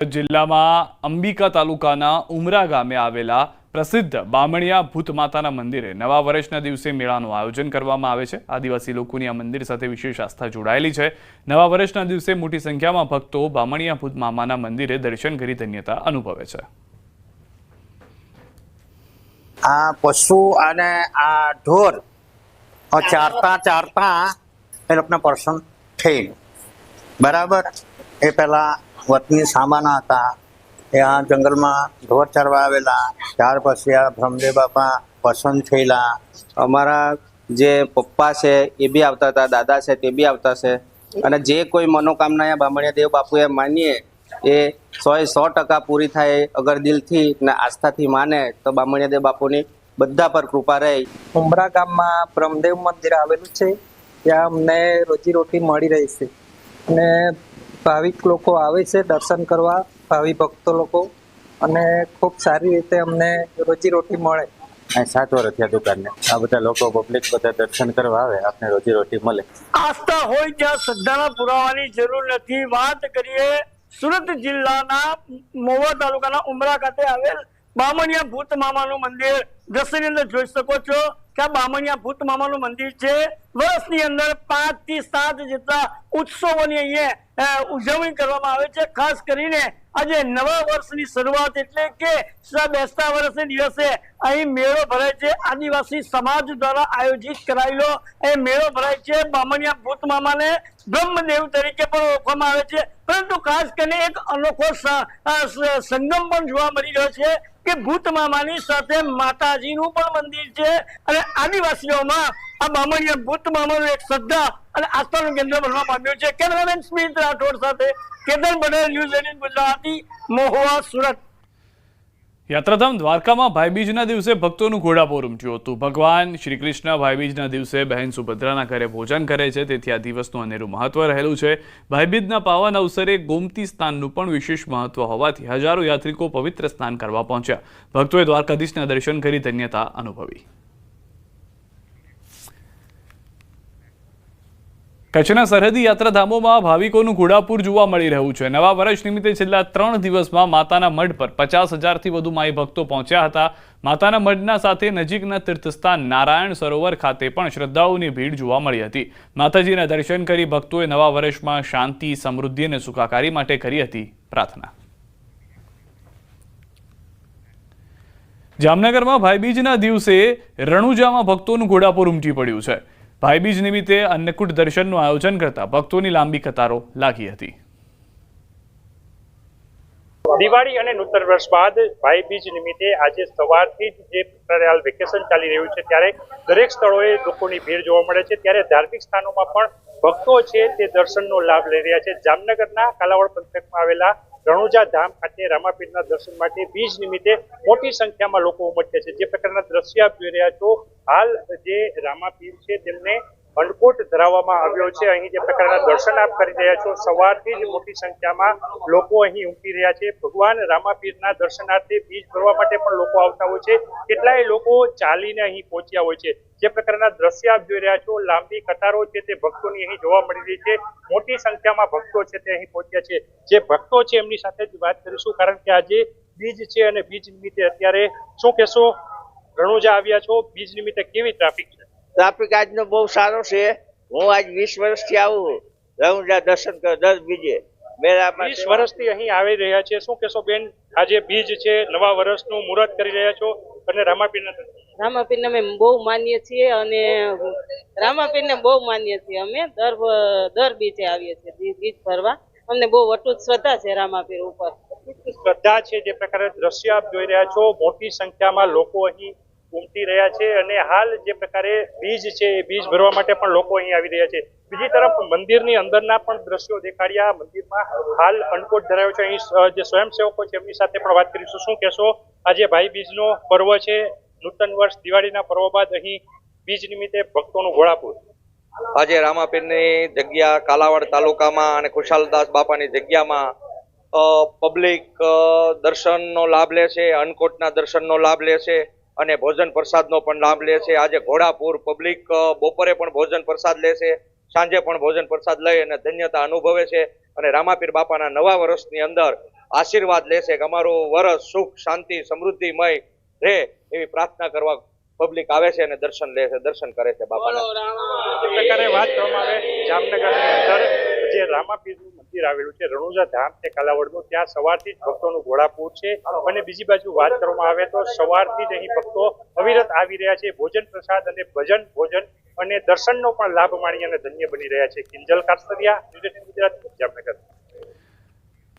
જિલ્લામાં અંબિકા તાલુકાના ઉમરા ગામે આવેલા પ્રસિદ્ધ બામણિયા ભૂત માતાના મંદિરે નવા વર્ષના દિવસે મેળાનું આયોજન કરવામાં આવે છે। આદિવાસી લોકોની આ મંદિર સાથે વિશેષ આસ્થા જોડાયેલી છે। નવા વર્ષના દિવસે મોટી સંખ્યામાં ભક્તો બામણિયા ભૂત મામાના મંદિરે દર્શન કરી ધન્યતા અનુભવે છે। આ પશુ અને આ ઢોર ચારતા એ લોકોના પર્સન થઈ બરાબર। એ પહેલા વતની સામાના હતા, એ આ જંગલમાં ઢોર ચરવા આવેલા, ત્યાર પછી આ બ્રહ્મદેવ બાપા પસંદ થયેલા। અમારા જે પપ્પા છે એ બી આવતા હતા, દાદા છે તે બી આવતા છે, અને જે કોઈ મનોકામના બામણિયા દેવ બાપુએ માનીએ એ 100% પૂરી થાય। અગર દિલથી ને આસ્થાથી માને તો બામણિયા દેવ બાપુની બધા પર કૃપા રહે। ઉમરા ગામમાં બ્રહ્મદેવ મંદિર આવેલું છે, ત્યાં અમને રોજીરોટી મળી રહી છે, અને ભાવિક લોકો આવે છે દર્શન કરવા, ભાવિ ભક્તો લોકો, અને ખૂબ સારી રીતે અમને રોજીરોટી મળે। 7 વર્ષ થયા દુકાનને, આ બધા લોકો પબ્લિક બધા દર્શન કરવા આવે, આપને રોજીરોટી મળે। આસ્થા હોય ત્યાં શ્રદ્ધાના પુરાવાની જરૂર નથી। વાત કરીએ સુરત જિલ્લાના મહુવા તાલુકાના ઉમરા ખાતે આવેલ બામણિયા ભૂત મામાનું મંદિર દ્રશ્યની અંદર જોઈ શકો છો કે આ બામણિયા ભૂત મામાનું મંદિર છે। વર્ષની અંદર 5 થી 7 જેટલા ઉત્સવોની અહીંયા ઉજવણી કરવામાં આવે છે। ખાસ કરીને આજે નવા વર્ષની શરૂઆત એટલે કે બેસતા વર્ષના દિવસે અહીં મેળો ભરાય છે। આદિવાસી સમાજ દ્વારા આયોજિત કરાયેલો એ મેળો ભરાય છે। બામણિયા ભૂત મામાને બ્રહ્મદેવ તરીકે પણ ઓળખવામાં આવે છે, પરંતુ ખાસ કરીને એક અનોખો સંગમ પણ જોવા મળી રહ્યો છે કે ભૂત મામાની સાથે માતાજીનું પણ મંદિર છે, અને આદિવાસીઓમાં આ બામણિયા ભૂત મામાનું એક શ્રદ્ધા અને આસ્થાનું કેન્દ્ર બનવા પામ્યું છે। કેમેરામેન સ્મિત રાઠોડ સાથે કેતન પટેલ, ન્યૂઝ 18 ગુજરાતી, મહુવા, સુરત। યાત્રાધામ દ્વારકામાં ભાઈબીજના દિવસે ભક્તોનું ઘોડાપૂર ઉમટ્યું હતું। ભગવાન શ્રી કૃષ્ણ ભાઈબીજના દિવસે બહેન સુભદ્રાના ઘરે ભોજન કરે છે, તેથી આ દિવસનું અનેરું મહત્વ રહેલું છે। ભાઈબીજના પાવન અવસરે ગોમતી સ્નાનનું પણ વિશેષ મહત્વ હોવાથી હજારો યાત્રિકો પવિત્ર સ્નાન કરવા પહોંચ્યા। ભક્તોએ દ્વારકાધીશના દર્શન કરી ધન્યતા અનુભવી। કચ્છના સરહદી યાત્રાધામોમાં ભાવિકોનું ઘોડાપૂર જોવા મળી રહ્યું છે। નવા વર્ષ નિમિત્તે છેલ્લા 3 દિવસમાં માતાના મઢ પર 50,000થી વધુ માઈ ભક્તો પહોંચ્યા હતા। માતાના મઢના સાથે નજીકના તીર્થસ્થાન નારાયણ સરોવર ખાતે પણ શ્રદ્ધાળુઓની ભીડ જોવા મળી હતી। માતાજીના દર્શન કરી ભક્તોએ નવા વર્ષમાં શાંતિ, સમૃદ્ધિ અને સુખાકારી માટે કરી હતી પ્રાર્થના। જામનગરમાં ભાઈબીજના દિવસે રણુજામાં ભક્તોનું ઘોડાપૂર ઉમટી પડ્યું છે। ભાઈબીજ નિમિત્તે અન્નકૂટ દર્શનનું આયોજન કરતા ભક્તોની લાંબી કતારો લાગી હતી। દિવાળી અને નૂતન વર્ષ બાદ ભાઈબીજ નિમિત્તે આજે સવારથી જ જે વેકેશન ચાલી રહ્યું છે ત્યારે દરેક સ્થળોએ લોકોની ભીડ જોવા મળે છે, ત્યારે ધાર્મિક સ્થાનોમાં પણ ભક્તો છે તે દર્શનનો લાભ લઈ રહ્યા છે। જામનગરના કાલાવડ પંથકમાં આવેલા રણુજા ધામ ખાતે રામાપીરના દર્શન માટે બીજ નિમિત્તે મોટી સંખ્યામાં લોકો ઉમટ્યા છે। જે પ્રકારના દ્રશ્ય આપ જોઈ રહ્યા છો, હાલ જે રામાપીર છે તેમને અન્નકૂટ ધરાવવામાં આવ્યો છે। અહીં જે પ્રકારના દર્શન આપ કરી રહ્યા છો, સવારથી જ મોટી સંખ્યામાં લોકો અહીં ઉમટી રહ્યા છે। ભગવાન રામાપીરના દર્શનાર્થે બીજ ભરવા માટે પણ લોકો આવતા હોય છે, કેટલાય લોકો ચાલીને અહીં પહોંચ્યા હોય છે। જે પ્રકારના દ્રશ્ય આપ જોઈ રહ્યા છો, લાંબી કતારો છે તે ભક્તોની અહીં જોવા મળી રહી છે। મોટી સંખ્યામાં ભક્તો છે તે અહીં પહોંચ્યા છે। જે ભક્તો છે એમની સાથે જ વાત કરીશું, કારણ કે આજે બીજ છે અને બીજ નિમિત્તે અત્યારે શું કહેશો? રણુજા આવ્યા છો, બીજ નિમિત્તે કેવી ટ્રાફિક છે? ટ્રાફિક આજનો બહુ સારો છે। હું આજ 20 વર્ષથી આવું રણુજા દર્શન કર 10 બીજે મેળામાં। 20 વર્ષથી અહીં આવી રહ્યા છે, શું કહેશો બેન? આજે બીજ છે, નવા વર્ષનું મુહૂર્ત કરી રહ્યા છો અને રામાપીરને અમે બહુ માનીએ છીએ, અને રામાપીરને બહુ માનીએ છીએ। અમે દર બીજે આવીએ છીએ બીજ ભરવા, અમને બહુ અટૂટ શ્રદ્ધા છે રામાપીર ઉપર। શ્રદ્ધા છે, જે પ્રકારે દ્રશ્ય આપ જોઈ રહ્યા છો, મોટી સંખ્યામાં લોકો અહીં ઉમટી રહ્યા છે, અને હાલ જે પ્રકારે બીજ છે એ બીજ ભરવા માટે પણ લોકો અહીં આવી રહ્યા છે। બીજી તરફ મંદિરની અંદરના પણ દ્રશ્યો દેખાડ્યા। મંદિરમાં હાલ અન્નકૂટ ધરાયો છે। અહીં જે સ્વયંસેવકો છે એમની સાથે પણ વાત કરીશું। શું કહેશો? આજે ભાઈ બીજનો પર્વ છે, નૂતન વર્ષ દિવાળીના પર્વ બાદ અહીં બીજ નિમિત્તે ભક્તોનું ઘોડાપૂર। આજે રામાપીરની જગ્યા કાલાવડ તાલુકામાં અને ખુશાલદાસ બાપાની જગ્યામાં પબ્લિક દર્શનનો લાભ લે છે, અન્નકૂટના દર્શનનો લાભ લે છે, અને ભોજન પ્રસાદનો પણ લાભ લે છે। આજે ઘોડાપૂર પબ્લિક બપોરે પણ ભોજન પ્રસાદ લે છે, સાંજે પણ ભોજન પ્રસાદ લઈ અને ધન્યતા અનુભવે છે, અને રામાપીર બાપાના નવા વર્ષની અંદર આશીર્વાદ લેશે કે અમારું વરસ સુખ શાંતિ સમૃદ્ધિમય રહે એવી પ્રાર્થના કરવા પબ્લિક આવે છે અને દર્શન લે છે, દર્શન કરે છે બાપાના. એ પ્રકારે વાત કરવામાં આવે જામનગરની અંદર જે રામાપીરનું મંદિર આવેલું છે રણુજા ધામ તે કાલાવડનું, ત્યાં સવારથી જ ભક્તોનું ઘોડાપૂર છે. અને બીજી બાજુ વાત કરવામાં આવે તો સવારથી જ અહીં ભક્તો અવિરત આવી રહ્યા છે. ભોજન પ્રસાદ અને ભજન ભોજન અને દર્શનનો પણ લાભ માણી અને ધન્ય બની રહ્યા છે. કિંજલ કાસ્તરિયા, ગુજરાત, જામનગર.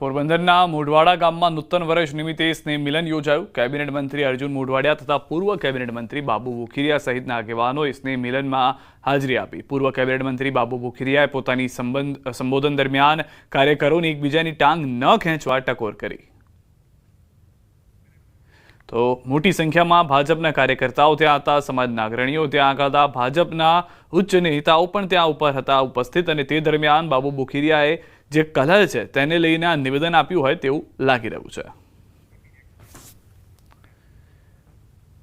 પોરબંદરના મોઢવાડા ગામમાં નૂતન વર્ષ નિમિત્તે સ્નેહ મિલન યોજાયું. કેબિનેટ મંત્રી અર્જુન મોઢવાડિયા તથા પૂર્વ કેબિનેટ મંત્રી બાબુ બુખીરિયા સહિતના આગેવાનોએ સ્નેહ મિલનમાં હાજરી આપી. પૂર્વ કેબિનેટ મંત્રી બાબુ બુખીરિયાએ પોતાની સંબોધન દરમિયાન કાર્યકરોને એકબીજાની ટાંગ ન ખેંચવા ટકોર કરી. તો મોટી સંખ્યામાં ભાજપના કાર્યકર્તાઓ ત્યાં હતા, સમાજના અગ્રણીઓ ત્યાં હતા, ભાજપના ઉચ્ચ નેતાઓ પણ ત્યાં ઉપર હતા ઉપસ્થિત. અને તે દરમિયાન બાબુ બુખીરિયાએ જે કલહ છે તેને લઈને નિવેદન આપ્યું હોય તેવું લાગી રહ્યું છે.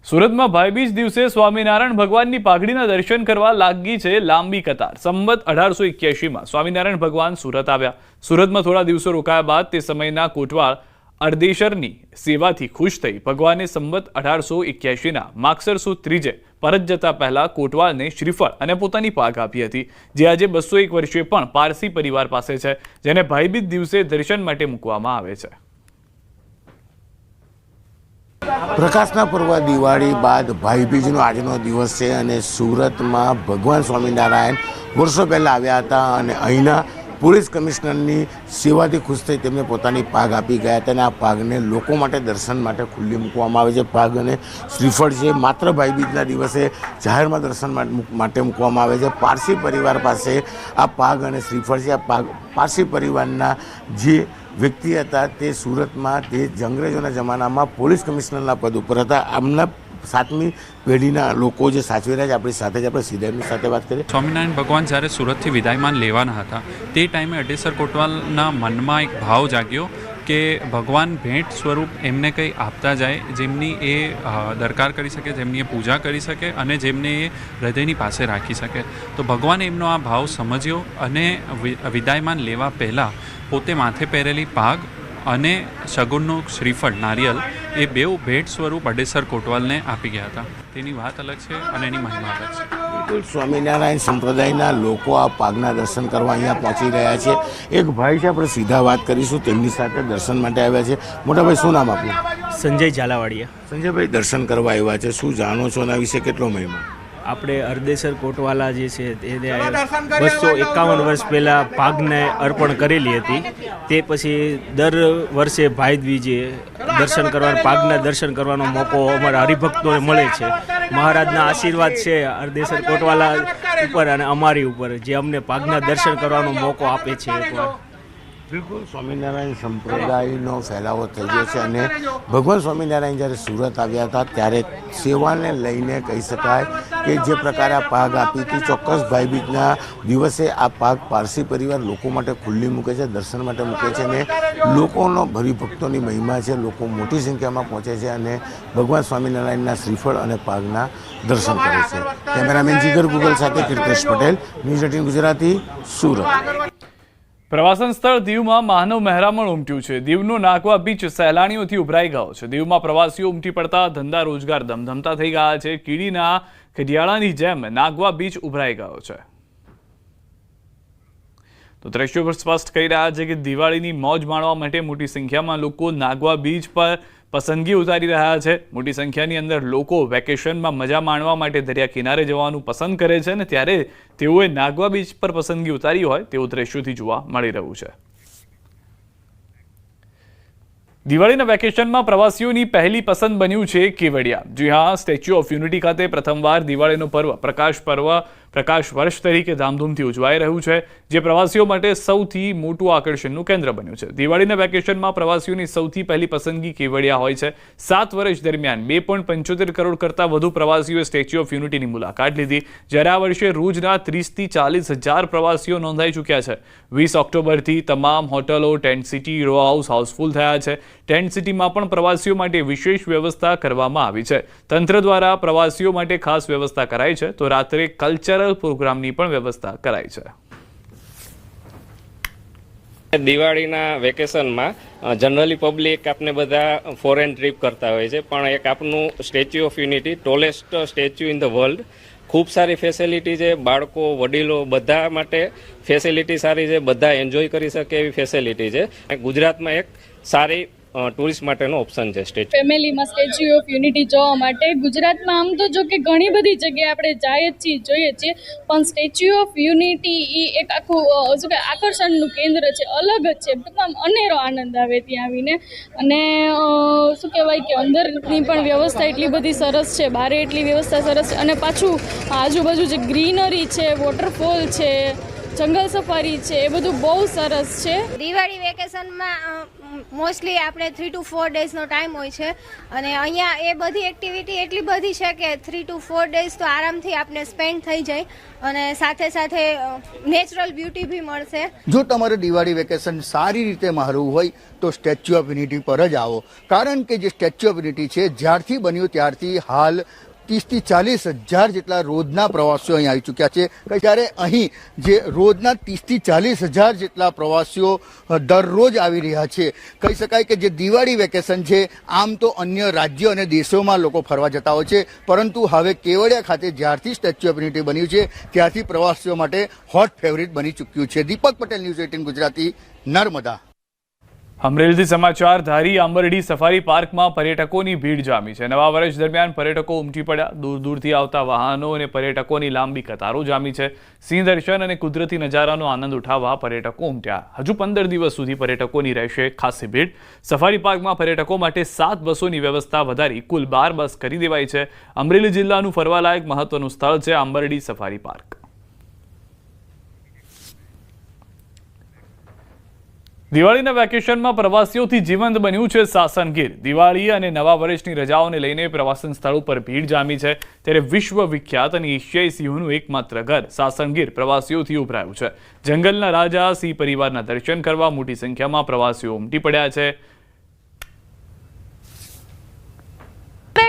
સુરતમાં ભાઈબીજ દિવસે સ્વામિનારાયણ ભગવાનની પાઘડીના દર્શન કરવા લાગી છે લાંબી કતાર. સંવત 1881માં સ્વામિનારાયણ ભગવાન સુરત આવ્યા. સુરતમાં થોડા દિવસો રોકાયા બાદ તે સમયના કોટવાળ અર્દેશરની સેવાથી ખુશ થઈ ભગવાને સંવત 1881ના માગસર સુદ ત્રીજે પરત જતા પહેલા કોટવાલને શ્રીફળ અને પોતાની પાઘ આપી હતી, જે આજે 201 વર્ષે પણ પારસી પરિવાર પાસે છે, જેને ભાઈબીજ દિવસે દર્શન માટે મૂકવામાં આવે છે. પ્રકાશના પર્વ દિવાળી બાદ ભાઈબીજનો આજનો દિવસ છે અને સુરતમાં ભગવાન સ્વામિનારાયણ વર્ષો પહેલાં આવ્યા હતા અને અહીંના પોલીસ કમિશનરની સેવાથી ખુશ થઈ તેમને પોતાની પાઘ આપી ગયા હતા અને આ પાઘને લોકો માટે દર્શન માટે ખુલ્લી મૂકવામાં આવે છે. પાઘ અને શ્રીફળ છે માત્ર ભાઈબીજના દિવસે જાહેરમાં દર્શન માટે મૂકવામાં આવે છે. પારસી પરિવાર પાસે આ પાઘ અને શ્રીફળ છે. આ પારસી પરિવારના જે વ્યક્તિ હતા તે સુરતમાં તે અંગ્રેજોના જમાનામાં પોલીસ કમિશનરના પદ ઉપર હતા. આમના 7મી પેઢીના લોકો જે સાચવી રહ્યા છે આપણી સાથે જ આપણે સીધા એમની સાથે વાત કરીએ. સ્વામિનારાયણ ભગવાન જ્યારે સુરતથી વિદાયમાન લેવાના હતા તે ટાઈમે અડેસર કોટવાલના મનમાં એક ભાવ જાગ્યો કે ભગવાન ભેટ સ્વરૂપ એમને કંઈ આપતા જાય જેમની એ દરકાર કરી શકે, જેમની એ પૂજા કરી શકે અને જેમને એ હૃદયની પાસે રાખી શકે. તો ભગવાને એમનો આ ભાવ સમજ્યો અને વિદાયમાન લેવા પહેલાં પોતે માથે પહેરેલી પાઘ અને શગુનનું શ્રીફળ નારિયેલ એ બેઉ ભેટ સ્વરૂપ અડેસર કોટવાલને આપી ગયા હતા. તેની વાત અલગ છે અને એની મહિમા અલગ છે. બિલકુલ સ્વામિનારાયણ સંપ્રદાયના લોકો આ પાઘના દર્શન કરવા અહીંયા પહોંચી રહ્યા છે. એક ભાઈ છે, આપણે સીધા વાત કરીશું, તેમની સાથે દર્શન માટે આવ્યા છે. મોટાભાઈ, શું નામ આપ્યું? સંજય ઝાલાવાડિયા. સંજયભાઈ, દર્શન કરવા આવ્યા છે, શું જાણો છો એના વિશે, કેટલો મહિમા? આપણે અર્દેસર કોટવાલા જે છે તેને 251 વર્ષ પહેલાં પાઘને અર્પણ કરેલી હતી. તે પછી દર વર્ષે ભાઈબીજે દર્શન કરવાનો, પાઘના દર્શન કરવાનો મોકો અમારા હરિભક્તોને મળે છે. મહારાજના આશીર્વાદ છે અર્દેસર કોટવાલા ઉપર અને અમારી ઉપર, જે અમને પાઘના દર્શન કરવાનો મોકો આપે છે. એકવાર બિલકુલ સ્વામિનારાયણ સંપ્રદાયનો ફેલાવો થઈ ગયો છે અને ભગવાન સ્વામિનારાયણ જ્યારે સુરત આવ્યા હતા ત્યારે સેવાને લઈને કહી શકાય કે જે પ્રકારે આ પાઘ આપી હતી, ચોક્કસ ભાઈબીજના દિવસે આ પાઘ પારસી પરિવાર લોકો માટે ખુલ્લી મૂકે છે, દર્શન માટે મૂકે છે અને લોકોનો હરિભક્તોની મહિમા છે. લોકો મોટી સંખ્યામાં પહોંચે છે અને ભગવાન સ્વામિનારાયણના શ્રીફળ અને પાઘના દર્શન કરે છે. કેમેરામેન જીગર ગુગલ સાથે કીર્તેશ પટેલ, ન્યૂઝ 18 ગુજરાતી, સુરત. પ્રવાસન સ્થળ દીવમાં માનવ મહેરામણ ઉમટ્યું છે. દીવનો નાગવા બીચ સહેલાણીઓથી ઉભરાઈ ગયો છે. દીવમાં પ્રવાસીઓ ઉમટી પડતા ધંધા રોજગાર ધમધમતા થઈ ગયા છે. કીડીના કડિયાળાની જેમ નાગવા બીચ ઉભરાઈ ગયો છે. તો દ્રશ્યો પર સ્પષ્ટ કહી રહ્યા છે કે દિવાળીની મોજ માણવા માટે મોટી સંખ્યામાં લોકો નાગવા બીચ પર પસંદગી ઉતારી રહ્યા છે. મોટી સંખ્યાની અંદર લોકો વેકેશનમાં મજા માણવા માટે દરિયા કિનારે જવાનું પસંદ કરે છે અને ત્યારે તેઓએ નાગવા બીચ પર પસંદગી ઉતારી હોય તેવું દ્રશ્યોથી જોવા મળી રહ્યું છે. દિવાળીના વેકેશનમાં પ્રવાસીઓની પહેલી પસંદ બન્યું છે કેવડિયા. જી હા, સ્ટેચ્યુ ઓફ યુનિટી ખાતે પ્રથમવાર દિવાળીનો પર્વ પ્રકાશ વર્ષ તરીકે ધામધૂમથી ઉજવાઈ રહ્યું છે, જે પ્રવાસીઓ માટે સૌથી મોટું આકર્ષણનું કેન્દ્ર બન્યું છે. દિવાળીના વેકેશનમાં પ્રવાસીઓની સૌથી પહેલી પસંદગી કેવડિયા હોય છે. 7 વર્ષ દરમિયાન 2.75 કરોડ કરતાં વધુ પ્રવાસીઓએ સ્ટેચ્યુ ઓફ યુનિટીની મુલાકાત લીધી, જ્યારે આ વર્ષે રોજના 30 થી 40 હજાર પ્રવાસીઓ નોંધાઈ ચૂક્યા છે. 20 ઓક્ટોબરથી તમામ હોટલો, tent city, row house house full થયા છે. ટેન્ટ સિટીમાં પણ પ્રવાસીઓ માટે વિશેષ વ્યવસ્થા કરવામાં આવી છે. તંત્ર દ્વારા પ્રવાસીઓ માટે ખાસ વ્યવસ્થા કરાઈ છે, તો રાત્રે કલ્ચરલ પ્રોગ્રામની પણ વ્યવસ્થા કરાઈ છે. દિવાળીના વેકેશનમાં જનરલી પબ્લિક આપણે બધા ફોરેન ટ્રીપ કરતા હોય છે, પણ એક આપનું statue of unity, tallest statue in the world, ખૂબ સારી ફેસિલિટી છે. બાળકો, વડીલો બધા માટે ફેસિલિટી સારી છે, બધા એન્જોય કરી શકે એવી ફેસિલિટી છે. ગુજરાતમાં એક સારી ટુરિસ્ટ માટેનો ઓપ્શન છે સ્ટેચ્યુ. ફેમિલીમાં સ્ટેચ્યુ ઓફ યુનિટી જોવા માટે ગુજરાતમાં આમ તો જો કે ઘણી બધી જગ્યાએ આપણે જઈએ છીએ, જોઈએ છીએ, પણ સ્ટેચ્યુ ઓફ યુનિટી એ એક આખું શું કે આકર્ષણનું કેન્દ્ર છે, અલગ જ છે. ટૂંકમાં અનેરો આનંદ આવે ત્યાં આવીને. અને શું કહેવાય કે અંદરની પણ વ્યવસ્થા એટલી બધી સરસ છે, બહાર એટલી વ્યવસ્થા સરસ છે, અને પાછું આજુબાજુ જે ગ્રીનરી છે, વોટરફોલ છે, જંગલ સફારી છે, એ બધું બહુ સરસ છે. દિવાળી વેકેશનમાં મોસ્ટલી આપણે 3 to 4 ડેઝનો ટાઈમ હોય છે, અને અહીંયા એ બધી એક્ટિવિટી એટલી બધી છે કે 3 to 4 ડેઝ તો આરામથી આપણે સ્પેન્ડ થઈ જાય, અને સાથે સાથે નેચરલ બ્યુટી બી મળશે. જો તમારે દિવાળી વેકેશન સારી રીતે મારવું હોય તો સ્ટેચ્યુ ઓફ યુનિટી પર જ આવો, કારણ કે જે સ્ટેચ્યુ ઓફ યુનિટી છે જ્યારથી બન્યું ત્યારથી હાલ 30 થી 40 હજાર જેટલા રોજના પ્રવાસીઓ અહીં આવી ચૂક્યા છે. ત્યારે અહીં જે રોજના 30 થી 40 હજાર જેટલા પ્રવાસીઓ દરરોજ આવી રહ્યા છે. કહી શકાય કે જે દિવાળી વેકેશન છે, આમ તો અન્ય રાજ્યો અને દેશોમાં લોકો ફરવા જતા હોય છે, પરંતુ હવે કેવડિયા ખાતે જ્યારથી સ્ટેચ્યુ ઓફ યુનિટી બન્યું છે ત્યારથી પ્રવાસીઓ માટે હોટ ફેવરિટ બની ચૂક્યું છે. દીપક પટેલ, ન્યૂઝ 18 ગુજરાતી, નર્મદા. અમરેલીથી સમાચાર. ધારી આંબરડી સફારી પાર્કમાં પર્યટકોની ભીડ જામી છે. નવા વર્ષ દરમિયાન પર્યટકો ઉમટી પડ્યા. દૂર દૂરથી આવતા વાહનો અને પર્યટકોની લાંબી કતારો જામી છે. સિંહ દર્શન અને કુદરતી નજારાનો આનંદ ઉઠાવવા પર્યટકો ઉમટ્યા. હજુ 15 દિવસ સુધી પર્યટકોની રહેશે ખાસી ભીડ. સફારી પાર્કમાં પર્યટકો માટે 7 બસોની વ્યવસ્થા વધારી કુલ 12 બસ કરી દેવાઈ છે. અમરેલી જિલ્લાનું ફરવાલાયક મહત્વનું સ્થળ છે આંબરડી સફારી પાર્ક. દિવાળીના વેકેશનમાં પ્રવાસીઓથી જીવંત બન્યું છે સાસણ ગીર. દિવાળી અને નવા વર્ષની રજાઓને લઈને પ્રવાસન સ્થળો પર ભીડ જામી છે. ત્યારે વિશ્વ વિખ્યાત અને એશિયાઈ સિંહોનું એકમાત્ર ઘર સાસણ ગીર પ્રવાસીઓથી ઉભરાયું છે. જંગલના રાજા સિંહ પરિવારના દર્શન કરવા મોટી સંખ્યામાં પ્રવાસીઓ ઉમટી પડ્યા છે.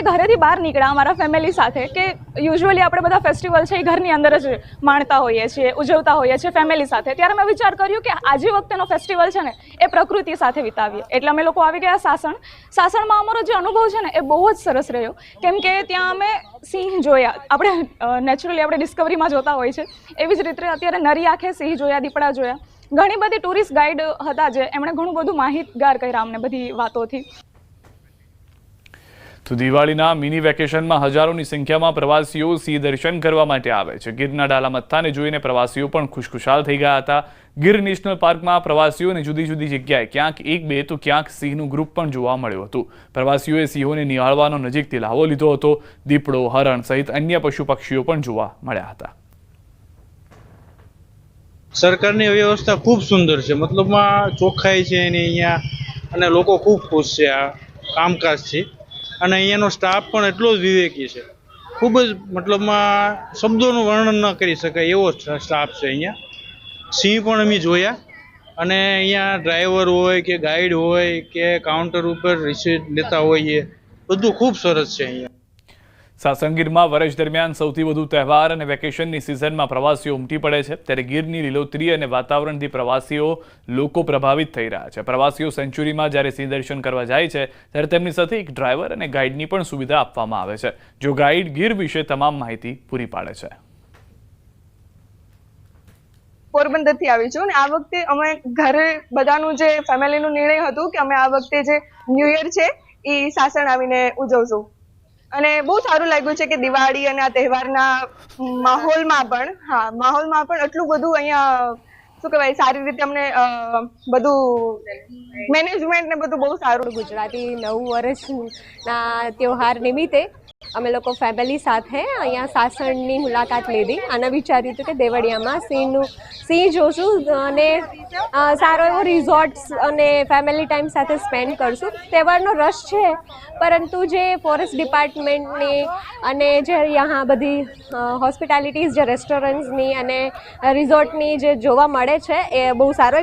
ઘરેથી બહાર નીકળ્યા અમારા ફેમિલી સાથે, કે યુઝ્યુઅલી આપણે બધા ફેસ્ટિવલ છે એ ઘરની અંદર જ માણતા હોઈએ છીએ, ઉજવતા હોઈએ છીએ ફેમિલી સાથે. ત્યારે મેં વિચાર કર્યું કે આજે વખતેનો ફેસ્ટિવલ છે ને એ પ્રકૃતિ સાથે વિતાવીએ. એટલે અમે લોકો આવી ગયા સાસણ. સાસણમાં અમારો જે અનુભવ છે ને એ બહુ જ સરસ રહ્યો, કેમ કે ત્યાં અમે સિંહ જોયા. આપણે નેચરલી આપણે ડિસ્કવરીમાં જોતા હોય છે એવી જ રીતે અત્યારે નરી આંખે સિંહ જોયા, દીપડા જોયા. ઘણી બધી ટુરિસ્ટ ગાઈડ હતા જે એમણે ઘણું બધું માહિતગાર કર્યા અમને બધી વાતોથી. તો દિવાળીના મિની વેકેશનમાં હજારોની સંખ્યામાં પ્રવાસીઓ સિંહ દર્શન કરવા માટે આવે છે. ગીરના ડાલા મથ્થાને જોઈને પ્રવાસીઓ પણ ખુશખુશાલ થઈ ગયા હતા. ગીર નેશનલ પાર્કમાં પ્રવાસીઓને જુદી જુદી જગ્યાએ ક્યાંક 1-2 તો ક્યાંક સિંહનું ગ્રુપ પણ જોવા મળ્યું હતું. પ્રવાસીઓએ સિંહોને નિહાળવાનો નજીકથી લહાવો લીધો હતો. દીપડો, હરણ સહિત અન્ય પશુ પક્ષીઓ પણ જોવા મળ્યા હતા. સરકારની વ્યવસ્થા ખૂબ સુંદર છે, મતલબમાં ચોખ્ખાઈ છે એની અહીંયા, અને લોકો ખૂબ ખુશ છે આ કામકાજથી. અને અહીંયાનો સ્ટાફ પણ એટલો જ વિવેકી છે, ખૂબ જ મતલબમાં શબ્દોનું વર્ણન ન કરી શકાય એવો સ્ટાફ છે અહીંયા. સિંહ પણ અમે જોયા, અને અહીંયા ડ્રાઈવર હોય કે ગાઈડ હોય કે કાઉન્ટર ઉપર રિસીટ લેતા હોઈએ, બધું ખૂબ સરસ છે અહીંયા. સાસણ ગીરમાં વર્ષ દરમિયાન સૌથી વધુ તહેવાર અને વેકેશનની સિઝનમાં પ્રવાસીઓ ઉમટી પડે છે. ત્યારે ગીરની લીલોતરી અને વાતાવરણથી પ્રવાસીઓ લોકો પ્રભાવિત થઈ રહ્યા છે. પ્રવાસીઓ સેન્ચુરીમાં જ્યારે સિંહ દર્શન કરવા જાય છે ત્યારે તેમની સાથે એક ડ્રાઈવર અને ગાઈડની પણ સુવિધા આપવામાં આવે છે, જો ગાઈડ ગીર વિશે તમામ માહિતી પૂરી પાડે છે. પોરબંદરથી આવી છું, અને આ વખતે અમે ઘરે બધાનું જે ફેમિલીનું નિર્ણય હતું કે અમે આ વખતે જે ન્યૂ યર છે એ સાસણ આવીને ઉજવશું. અને બહુ સારું લાગ્યું છે કે દિવાળી અને આ તહેવારના માહોલમાં પણ એટલું બધું અહીંયા શું કહેવાય સારી રીતે અમને બધું મેનેજમેન્ટ ને બધું બહુ સારું. ગુજરાતી નવું વર્ષના તહેવાર નિમિત્તે અમે લોકો ફેમિલી સાથે અહીંયા સાસણની મુલાકાત લીધી અને વિચાર્યું હતું કે દેવળિયામાં સિંહ જોશું અને સારો એવો રિઝોર્ટ્સ અને ફેમિલી ટાઈમ સાથે સ્પેન્ડ કરશું. તહેવારનો રશ છે, પરંતુ જે ફોરેસ્ટ ડિપાર્ટમેન્ટની અને જે અહીંયા બધી હોસ્પિટાલિટીઝ, જે રેસ્ટોરન્ટ્સની અને રિઝોર્ટની જે જોવા મળે છે એ બહુ સારો